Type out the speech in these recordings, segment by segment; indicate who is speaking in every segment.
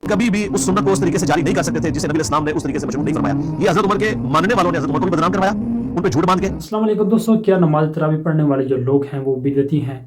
Speaker 1: کبھی بھی اس سنت کو اس طریقے سے جاری نہیں کر سکتے تھے جسے نبی علیہ السلام نے اس طریقے سے مشروع نہیں فرمایا. یہ حضرت عمر کے ماننے والوں نے حضرت عمر کو بھی بدنام کروایا ان پہ جھوٹ باندھ کے.
Speaker 2: السلام علیکم دوستوں، کیا نماز تراویح پڑھنے والے جو لوگ ہیں وہ بدعتی ہیں؟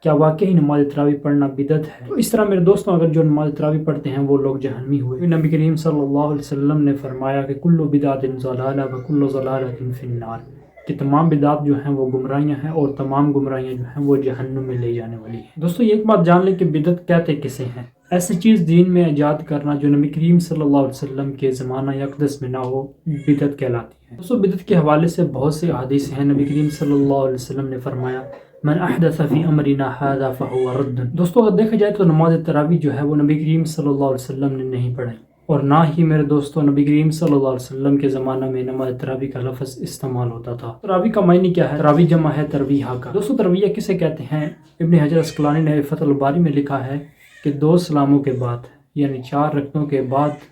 Speaker 2: کیا واقعی نماز تراویح پڑھنا بدعت ہے؟ تو اس طرح میرے دوستوں، اگر جو نماز تراویح پڑھتے ہیں وہ لوگ جہنمی ہوئے. نبی کریم صلی اللہ علیہ وسلم نے فرمایا کہ کل بدعت ضلالہ وکل ضلالۃ فی النار، کہ تمام بدعات جو ہیں وہ گمراہیاں ہیں اور تمام گمراہیاں جو ہیں وہ جہنم میں لے جانے والی ہیں. دوستوں، یہ ایک بات جان لیں کہ بدعت کہتے کسے ہیں. ایسی چیز دین میں ایجاد کرنا جو نبی کریم صلی اللہ علیہ وسلم کے زمانہ اقدس میں نہ ہو، بدعت کہلاتی ہے. دوستوں، بدعت کے حوالے سے بہت سے احادیث ہیں. نبی کریم صلی اللہ علیہ وسلم نے فرمایا من احدث فی امرنا ھذا فہو رد. دوستوں، اگر دیکھا جائے تو نماز تراویح جو ہے وہ نبی کریم صلی اللہ علیہ وسلم نے نہیں پڑھائی، اور نہ ہی میرے دوستوں نبی کریم صلی اللہ علیہ وسلم کے زمانہ میں نماز تراویح کا لفظ استعمال ہوتا تھا. تراویح کا معنی کیا ہے؟ تراویح جمع ہے ترویحہ کا. دوستوں، ترویحہ کسے کہتے ہیں؟ ابن حجر اسقلانی نے فتح الباری میں لکھا ہے کہ 2 سلاموں کے بعد، یعنی 4 رکعتوں کے بعد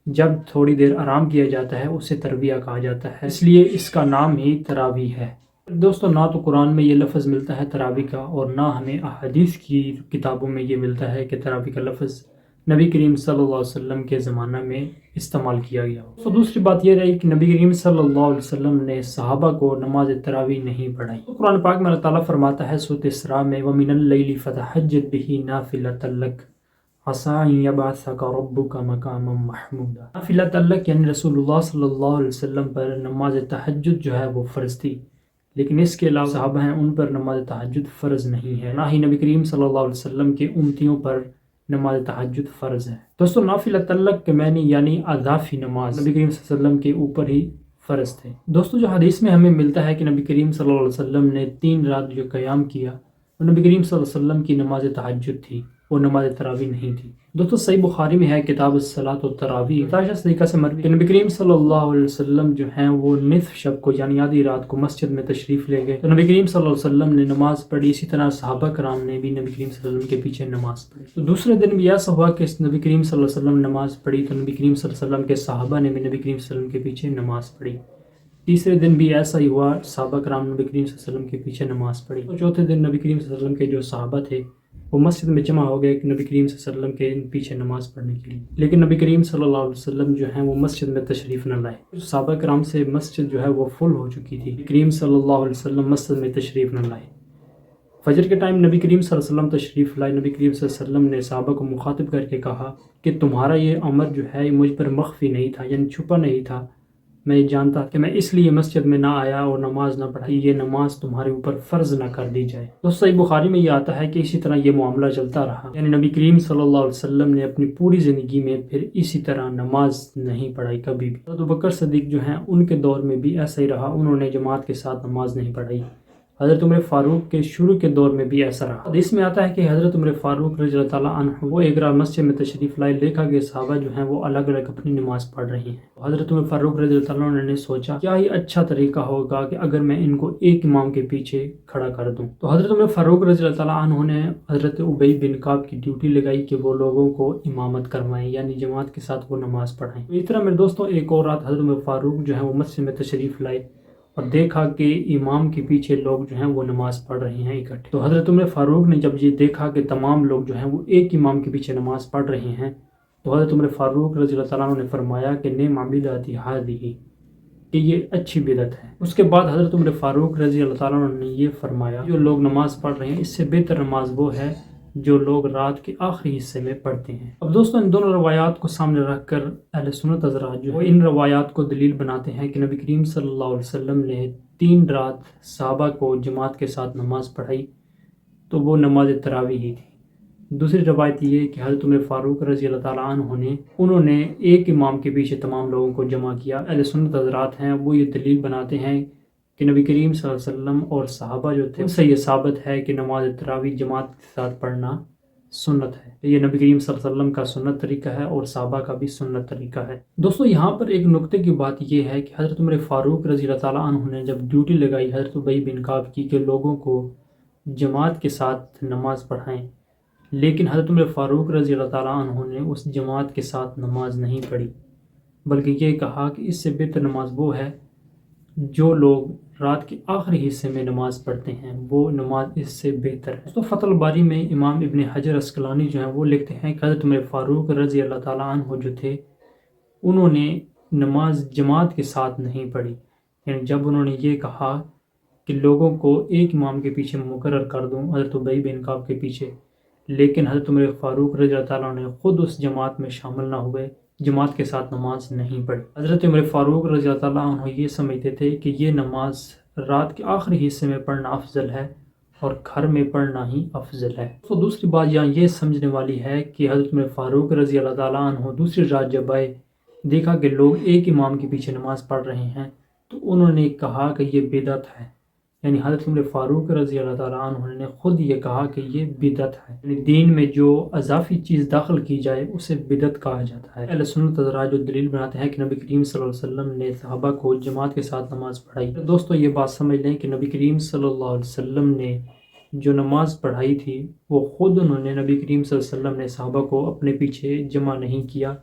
Speaker 2: جب تھوڑی دیر آرام کیا جاتا ہے اسے ترویہ کہا جاتا ہے، اس لیے اس کا نام ہی تراویح ہے. دوستو، نہ تو قرآن میں یہ لفظ ملتا ہے تراویح کا، اور نہ ہمیں احادیث کی کتابوں میں یہ ملتا ہے کہ تراویح کا لفظ نبی کریم صلی اللہ علیہ وسلم کے زمانہ میں استعمال کیا گیا ہو. تو دوسری بات یہ رہی کہ نبی کریم صلی اللہ علیہ وسلم نے صحابہ کو نماز تراویح نہیں پڑھائی. تو قرآن پاک میں اللہ تعالیٰ فرماتا ہے سورۃ اسراء میں وَمِنَ اللَّيْلِ فَتَہَجَّدْ بِهِ نَافِلَةً لَكَ عَسَىٰ أَن يَبْعَثَكَ رَبُّكَ مَقَامًا مَحْمُودًا. نافلۃ لک یعنی رسول اللہ صلی اللہ علیہ وسلم پر نماز تہجد جو ہے وہ فرض تھی، لیکن اس کے علاوہ صحابہ ہیں ان پر نماز تہجد فرض نہیں ہے. نہ ہی نبی کریم صلی اللہ علیہ وسلم کے امتیوں پر نماز تہجد فرض ہے. دوستو، نافلۃ لک کے معنی یعنی اضافی نماز نبی کریم صلی اللہ علیہ وسلم کے اوپر ہی فرض تھے. دوستو، جو حدیث میں ہمیں ملتا ہے کہ نبی کریم صلی اللہ علیہ وسلم نے 3 رات جو قیام کیا وہ نبی کریم صلی اللہ علیہ وسلم کی نماز تہجد تھی، وہ نماز تراویح نہیں تھی. دوستو، صحیح بخاری میں ہے کتاب الصلاۃ والتراویح طریقہ سے مروی کہ نبی کریم صلی اللہ علیہ وسلم جو ہیں وہ نصف شب کو یعنی آدھی رات کو مسجد میں تشریف لے گئے تو نبی کریم صلی اللہ علیہ وسلم نے نماز پڑھی. اسی طرح صحابہ کرام نے بھی نبی کریم صلی اللہ علیہ وسلم کے پیچھے نماز پڑھی. تو دوسرے دن بھی ایسا ہوا کہ نبی کریم صلی اللہ علیہ وسلم نماز پڑھی تو نبی کریم صلی اللہ علیہ وسلم کے صحابہ نے بھی نبی کریم صلی اللہ علیہ وسلم کے پیچھے نماز پڑھی. تیسرے دن بھی ایسا ہی ہوا، صحابہ کرام نبی کریم صلی اللہ علیہ وسلم کے پیچھے نماز پڑھی. تو چوتھے دن نبی کریم صلی اللہ علیہ وسلم کے جو صحابہ تھے وہ مسجد میں جمع ہو گئے کہ نبی کریم صلی اللہ علیہ وسلم کے پیچھے نماز پڑھنے کے لیے، لیکن نبی کریم صلی اللہ علیہ وسلم جو ہیں وہ مسجد میں تشریف نہ لائے. صحابہ کرام سے مسجد جو ہے وہ فل ہو چکی تھی. نبی کریم صلی اللہ علیہ وسلم مسجد میں تشریف نہ لائے. فجر کے ٹائم نبی کریم صلی اللہ علیہ وسلم تشریف لائے. نبی کریم صلی اللہ علیہ وسلم نے صحابہ کو مخاطب کر کے کہا کہ تمہارا یہ امر جو ہے مجھ پر مخفی نہیں تھا، یعنی چھپا نہیں تھا. میں جانتا کہ میں اس لیے مسجد میں نہ آیا اور نماز نہ پڑھائی، یہ نماز تمہارے اوپر فرض نہ کر دی جائے. تو صحیح بخاری میں یہ آتا ہے کہ اسی طرح یہ معاملہ چلتا رہا، یعنی نبی کریم صلی اللہ علیہ وسلم نے اپنی پوری زندگی میں پھر اسی طرح نماز نہیں پڑھائی کبھی بھی. حضرت ابوبکر صدیق جو ہیں ان کے دور میں بھی ایسا ہی رہا، انہوں نے جماعت کے ساتھ نماز نہیں پڑھائی. حضرت عمر فاروق کے شروع کے دور میں بھی ایسا رہا. حدیث میں آتا ہے کہ حضرت عمر فاروق رضی اللہ تعالیٰ عنہ وہ ایک رات مسجد میں تشریف لائے، دیکھا کہ صحابہ جو ہیں وہ الگ الگ اپنی نماز پڑھ رہی ہیں. حضرت عمر فاروق رضی اللہ تعالیٰ عنہ نے سوچا کیا ہی اچھا طریقہ ہوگا کہ اگر میں ان کو ایک امام کے پیچھے کھڑا کر دوں. تو حضرت عمر فاروق رضی اللہ تعالیٰ عنہ نے حضرت ابی بن کعب کی ڈیوٹی لگائی کہ وہ لوگوں کو امامت کروائیں، یعنی جماعت کے ساتھ وہ نماز پڑھائیں. اس طرح میرے دوستوں ایک اور رات حضرت عمر فاروق جو ہیں وہ مسجد میں تشریف لائے اور دیکھا کہ امام کے پیچھے لوگ جو ہیں وہ نماز پڑھ رہے ہیں اکٹھے. تو حضرت عمر فاروق نے جب یہ دیکھا کہ تمام لوگ جو ہیں وہ ایک امام کے پیچھے نماز پڑھ رہے ہیں تو حضرت عمر فاروق رضی اللہ تعالیٰ عنہ نے فرمایا کہ نعم بدعۃ ھذہ، کہ یہ اچھی بدعت ہے. اس کے بعد حضرت عمر فاروق رضی اللہ تعالیٰ عنہ نے یہ فرمایا جو لوگ نماز پڑھ رہے ہیں اس سے بہتر نماز وہ ہے جو لوگ رات کے آخری حصے میں پڑھتے ہیں. اب دوستوں، ان دونوں روایات کو سامنے رکھ کر اہل سنت حضرات جو ان روایات کو دلیل بناتے ہیں کہ نبی کریم صلی اللہ علیہ وسلم نے 3 رات صحابہ کو جماعت کے ساتھ نماز پڑھائی تو وہ نماز تراویح ہی تھی. دوسری روایت یہ کہ حضرت عمر فاروق رضی اللہ تعالیٰ عنہ انہوں نے ایک امام کے پیچھے تمام لوگوں کو جمع کیا. اہل سنت حضرات ہیں وہ یہ دلیل بناتے ہیں کہ نبی کریم صلی اللہ علیہ وسلم اور صحابہ جو تھے ان سے یہ ثابت ہے کہ نماز تراویح جماعت کے ساتھ پڑھنا سنت ہے. یہ نبی کریم صلی اللہ علیہ وسلم کا سنت طریقہ ہے اور صحابہ کا بھی سنت طریقہ ہے. دوستو، یہاں پر ایک نقطے کی بات یہ ہے کہ حضرت عمر فاروق رضی اللہ تعالیٰ عنہ نے جب ڈیوٹی لگائی حضرت ابی بن کعب کی کہ لوگوں کو جماعت کے ساتھ نماز پڑھائیں، لیکن حضرت عمر فاروق رضی اللہ تعالیٰ عنہ نے اس جماعت کے ساتھ نماز نہیں پڑھی، بلکہ یہ کہا کہ اس سے بہتر نماز وہ ہے جو لوگ رات کے آخری حصے میں نماز پڑھتے ہیں وہ نماز اس سے بہتر ہے۔ تو فتح الباری میں امام ابن حجر عسقلانی جو ہیں وہ لکھتے ہیں کہ حضرت عمر فاروق رضی اللہ تعالیٰ عنہ جو تھے انہوں نے نماز جماعت کے ساتھ نہیں پڑھی، یعنی جب انہوں نے یہ کہا کہ لوگوں کو ایک امام کے پیچھے مقرر کر دوں حضرت ابی بن کعب کے پیچھے، لیکن حضرت عمر فاروق رضی اللہ تعالیٰ عنہ خود اس جماعت میں شامل نہ ہوئے، جماعت کے ساتھ نماز نہیں پڑھی۔ حضرت عمر فاروق رضی اللہ تعالیٰ عنہ یہ سمجھتے تھے کہ یہ نماز رات کے آخری حصے میں پڑھنا افضل ہے اور گھر میں پڑھنا ہی افضل ہے۔ تو دوسری بات یہاں یہ سمجھنے والی ہے کہ حضرت عمر فاروق رضی اللہ تعالیٰ عنہ دوسری رات جب آئے، دیکھا کہ لوگ ایک امام کے پیچھے نماز پڑھ رہے ہیں تو انہوں نے کہا کہ یہ بدعت ہے، یعنی حضرت عمر فاروق رضی اللہ تعالیٰ عنہ نے خود یہ کہا کہ یہ بدعت ہے، یعنی دین میں جو اضافی چیز داخل کی جائے اسے بدعت کہا جاتا ہے۔ اہل سنت حضرات جو دلیل بناتے ہیں کہ نبی کریم صلی اللہ علیہ وسلم نے صحابہ کو جماعت کے ساتھ نماز پڑھائی۔ دوستو یہ بات سمجھ لیں کہ نبی کریم صلی اللہ علیہ وسلم نے جو نماز پڑھائی تھی وہ خود انہوں نے، نبی کریم صلی اللہ علیہ وسلم نے صحابہ کو اپنے پیچھے جمع نہیں کیا،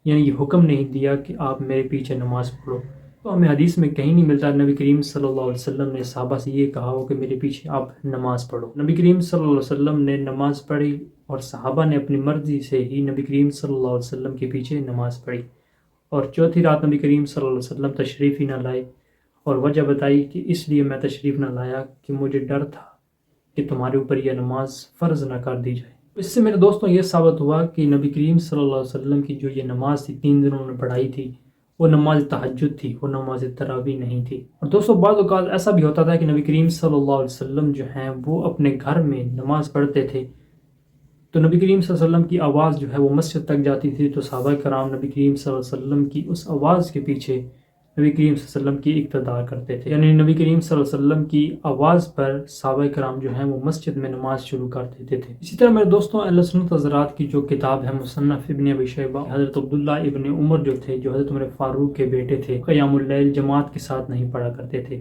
Speaker 2: یعنی یہ حکم نہیں دیا کہ آپ میرے پیچھے نماز پڑھو۔ تو ہمیں حدیث میں کہیں نہیں ملتا نبی کریم صلی اللہ علیہ وسلم نے صحابہ سے یہ کہا ہو کہ میرے پیچھے آپ نماز پڑھو۔ نبی کریم صلی اللہ علیہ وسلم نے نماز پڑھی اور صحابہ نے اپنی مرضی سے ہی نبی کریم صلی اللہ علیہ وسلم کے پیچھے نماز پڑھی، اور چوتھی رات نبی کریم صلی اللہ علیہ وسلم تشریف ہی نہ لائے، اور وجہ بتائی کہ اس لیے میں تشریف نہ لایا کہ مجھے ڈر تھا کہ تمہارے اوپر یہ نماز فرض نہ کر دی جائے۔ اس سے میرے دوستوں یہ ثابت ہوا کہ نبی کریم صلی اللہ علیہ وسلم کی جو یہ نماز تھی 3 دنوں نے پڑھائی تھی وہ نماز تہجد تھی، وہ نماز تراویح نہیں تھی۔ اور دوستوں بعض اوقات ایسا بھی ہوتا تھا کہ نبی کریم صلی اللہ علیہ وسلم جو ہیں وہ اپنے گھر میں نماز پڑھتے تھے تو نبی کریم صلی اللہ علیہ وسلم کی آواز جو ہے وہ مسجد تک جاتی تھی، تو صحابہ کرام نبی کریم صلی اللہ علیہ وسلم کی اس آواز کے پیچھے نبی کریم صلی اللہ علیہ وسلم کی اقتداء کرتے تھے، یعنی نبی کریم صلی اللہ علیہ وسلم کی آواز پر صحابہ کرام جو ہیں وہ مسجد میں نماز شروع کر دیتے تھے۔ اسی طرح میرے دوستوں اہل سنت حضرات کی جو کتاب ہے مصنف ابن ابی شیبہ، حضرت عبداللہ ابن عمر جو تھے جو حضرت عمر فاروق کے بیٹے تھے، قیام اللیل جماعت کے ساتھ نہیں پڑھا کرتے تھے۔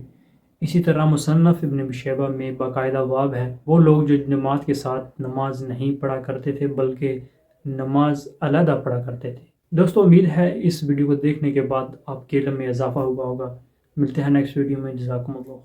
Speaker 2: اسی طرح مصنف ابن ابی شیبہ میں باقاعدہ باب ہے، وہ لوگ جو جماعت کے ساتھ نماز نہیں پڑھا کرتے تھے بلکہ نماز علیحدہ پڑھا کرتے تھے۔ دوستو امید ہے اس ویڈیو کو دیکھنے کے بعد آپ کے علم میں اضافہ ہوا ہوگا۔ ملتے ہیں نیکسٹ ویڈیو میں، جزاکم اللہ۔